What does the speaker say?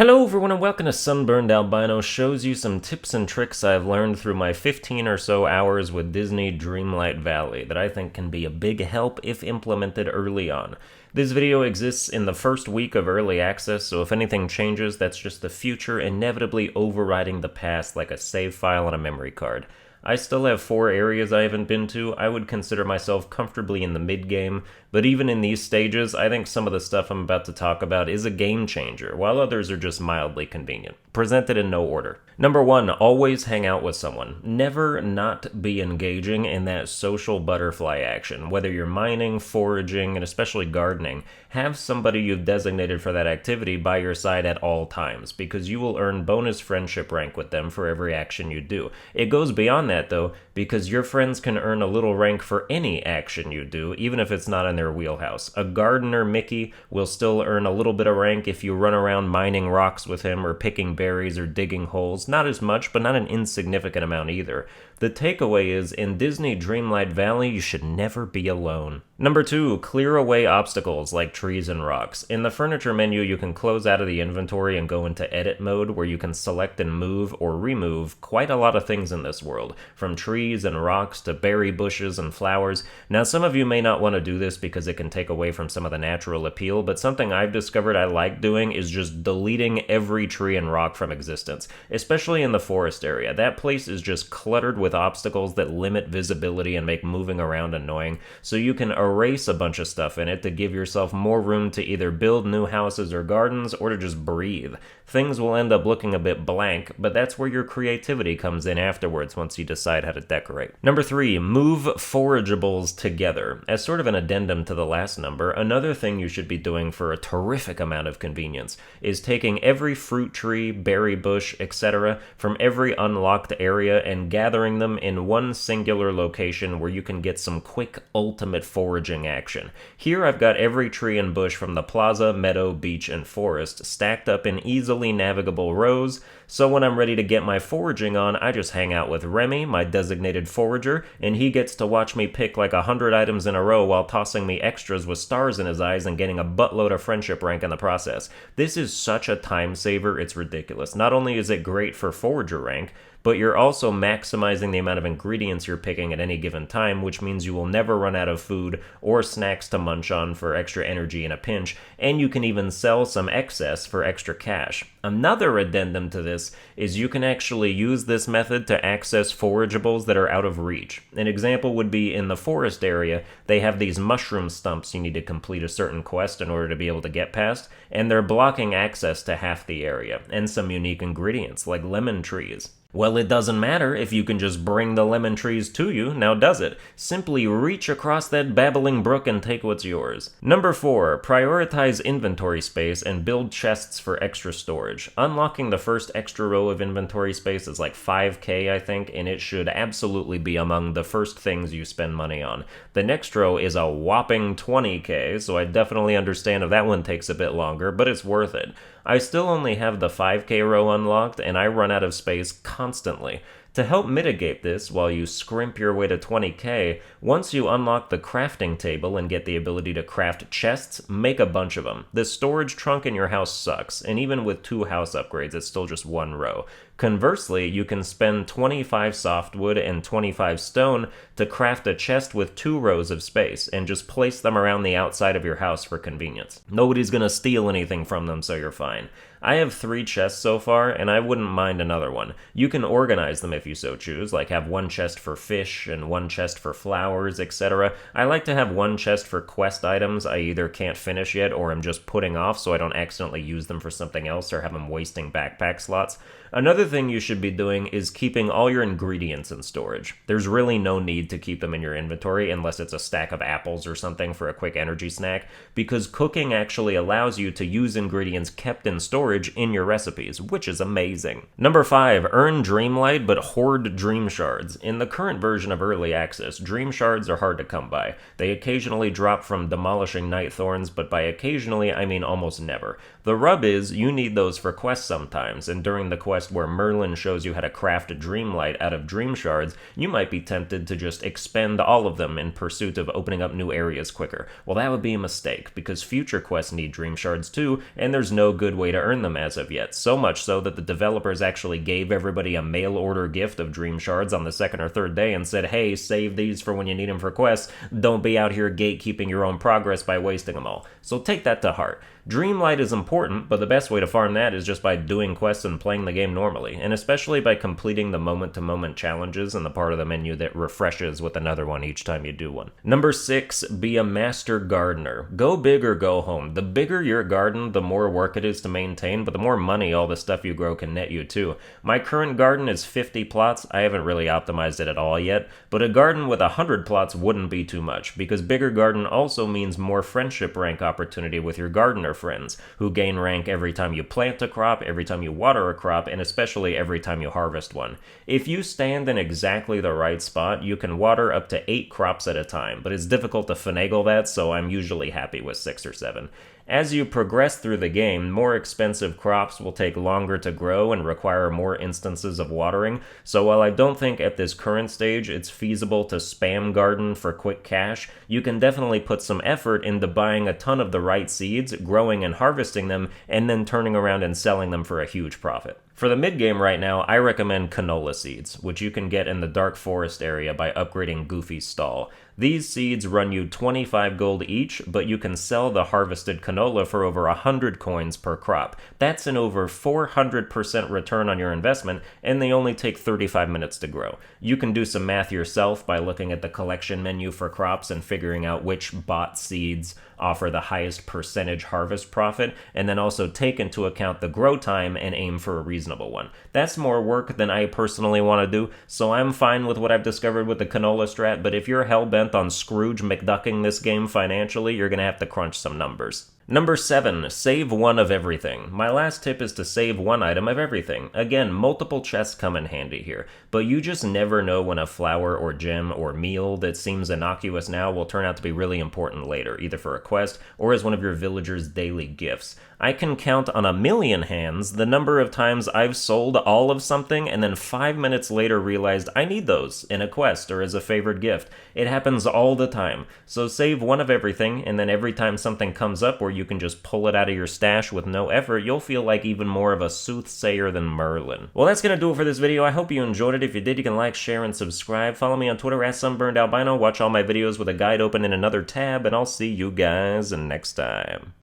Hello everyone and welcome to Sunburned. Albino shows you some tips and tricks I've learned through my 15 or so hours with Disney Dreamlight Valley that I think can be a big help if implemented early on. This video exists in the first week of early access, so if anything changes, that's just the future inevitably overriding the past like a save file on a memory card. I still have 4 areas I haven't been to. I would consider myself comfortably in the mid-game, but even in these stages, I think some of the stuff I'm about to talk about is a game changer, while others are just mildly convenient. Presented in no order. Number 1, always hang out with someone. Never not be engaging in that social butterfly action. Whether you're mining, foraging, and especially gardening, have somebody you've designated for that activity by your side at all times, because you will earn bonus friendship rank with them for every action you do. It goes beyond that though, because your friends can earn a little rank for any action you do, even if it's not in their wheelhouse. A gardener, Mickey, will still earn a little bit of rank if you run around mining rocks with him or picking berries or digging holes. Not as much, but not an insignificant amount either. The takeaway is, in Disney Dreamlight Valley, you should never be alone. Number 2, clear away obstacles like trees and rocks. In the furniture menu, you can close out of the inventory and go into edit mode, where you can select and move or remove quite a lot of things in this world, from trees and rocks to berry bushes and flowers. Now, some of you may not want to do this because it can take away from some of the natural appeal, but something I've discovered I like doing is just deleting every tree and rock from existence, especially in the forest area. That place is just cluttered with obstacles that limit visibility and make moving around annoying, so you can erase a bunch of stuff in it to give yourself more room to either build new houses or gardens or to just breathe. Things will end up looking a bit blank, but that's where your creativity comes in afterwards once you decide how to decorate. Number 3, move forageables together. As sort of an addendum to the last number, another thing you should be doing for a terrific amount of convenience is taking every fruit tree, berry bush, etc. from every unlocked area and gathering them in one singular location where you can get some quick ultimate foraging action. Here I've got every tree and bush from the plaza, meadow, beach, and forest stacked up in easily navigable rows, so when I'm ready to get my foraging on, I just hang out with Remy, my designated forager, and he gets to watch me pick like 100 items in a row while tossing me extras with stars in his eyes and getting a buttload of friendship rank in the process. This is such a time saver, it's ridiculous. Not only is it great for forager rank, but you're also maximizing the amount of ingredients you're picking at any given time, which means you will never run out of food or snacks to munch on for extra energy in a pinch, and you can even sell some excess for extra cash. Another addendum to this is you can actually use this method to access forageables that are out of reach. An example would be in the forest area, they have these mushroom stumps you need to complete a certain quest in order to be able to get past, and they're blocking access to half the area, and some unique ingredients like lemon trees. Well, it doesn't matter if you can just bring the lemon trees to you, now does it? Simply reach across that babbling brook and take what's yours. Number 4, prioritize inventory space and build chests for extra storage. Unlocking the first extra row of inventory space is like 5k, I think, and it should absolutely be among the first things you spend money on. The next row is a whopping 20k, so I definitely understand if that one takes a bit longer, but it's worth it. I still only have the 5k row unlocked, and I run out of space constantly. To help mitigate this while you scrimp your way to 20k, once you unlock the crafting table and get the ability to craft chests, make a bunch of them. The storage trunk in your house sucks, and even with 2 house upgrades, it's still just 1 row. Conversely, you can spend 25 softwood and 25 stone to craft a chest with 2 rows of space, and just place them around the outside of your house for convenience. Nobody's gonna steal anything from them, so you're fine. I have 3 chests so far, and I wouldn't mind another one. You can organize them if you so choose, like have 1 chest for fish and 1 chest for flowers, etc. I like to have 1 chest for quest items I either can't finish yet or am just putting off so I don't accidentally use them for something else or have them wasting backpack slots. Another thing you should be doing is keeping all your ingredients in storage. There's really no need to keep them in your inventory unless it's a stack of apples or something for a quick energy snack, because cooking actually allows you to use ingredients kept in storage in your recipes, which is amazing. Number 5, earn Dreamlight but hoard Dream Shards. In the current version of Early Access, Dream Shards are hard to come by. They occasionally drop from demolishing Night Thorns, but by occasionally I mean almost never. The rub is, you need those for quests sometimes, and during the quest where Merlin shows you how to craft a Dreamlight out of dream shards, you might be tempted to just expend all of them in pursuit of opening up new areas quicker. Well, that would be a mistake, because future quests need dream shards too, and there's no good way to earn them as of yet. So much so that the developers actually gave everybody a mail order gift of dream shards on the second or third day and said, hey, save these for when you need them for quests. Don't be out here gatekeeping your own progress by wasting them all. So take that to heart. Dreamlight is important, but the best way to farm that is just by doing quests and playing the game normally, and especially by completing the moment-to-moment challenges in the part of the menu that refreshes with another one each time you do one. Number 6, be a master gardener. Go big or go home. The bigger your garden, the more work it is to maintain, but the more money all the stuff you grow can net you too. My current garden is 50 plots. I haven't really optimized it at all yet, but a garden with 100 plots wouldn't be too much, because bigger garden also means more friendship rank opportunity with your gardener friends, who gain rank every time you plant a crop, every time you water a crop, and especially every time you harvest one. If you stand in exactly the right spot, you can water up to 8 crops at a time, but it's difficult to finagle that, so I'm usually happy with 6 or 7. As you progress through the game, more expensive crops will take longer to grow and require more instances of watering, so while I don't think at this current stage it's feasible to spam garden for quick cash, you can definitely put some effort into buying a ton of the right seeds, growing and harvesting them, and then turning around and selling them for a huge profit. For the mid-game right now, I recommend canola seeds, which you can get in the Dark Forest area by upgrading Goofy's stall. These seeds run you 25 gold each, but you can sell the harvested canola for over 100 coins per crop. That's an over 400% return on your investment, and they only take 35 minutes to grow. You can do some math yourself by looking at the collection menu for crops and figuring out which bot seeds offer the highest percentage harvest profit, and then also take into account the grow time and aim for a reasonable one. That's more work than I personally want to do, so I'm fine with what I've discovered with the canola strat, but if you're hell-bent on Scrooge McDucking this game financially, you're going to have to crunch some numbers. Number 7, save one of everything. My last tip is to save one item of everything. Again, multiple chests come in handy here, but you just never know when a flower or gem or meal that seems innocuous now will turn out to be really important later, either for a quest or as one of your villagers' daily gifts. I can count on 1,000,000 hands the number of times I've sold all of something and then 5 minutes later realized I need those in a quest or as a favored gift. It happens all the time. So save one of everything, and then every time something comes up where you can just pull it out of your stash with no effort, you'll feel like even more of a soothsayer than Merlin. Well, that's gonna do it for this video. I hope you enjoyed it. If you did, you can like, share, and subscribe. Follow me on Twitter at Sunburned Albino. Watch all my videos with a guide open in another tab, and I'll see you guys next time.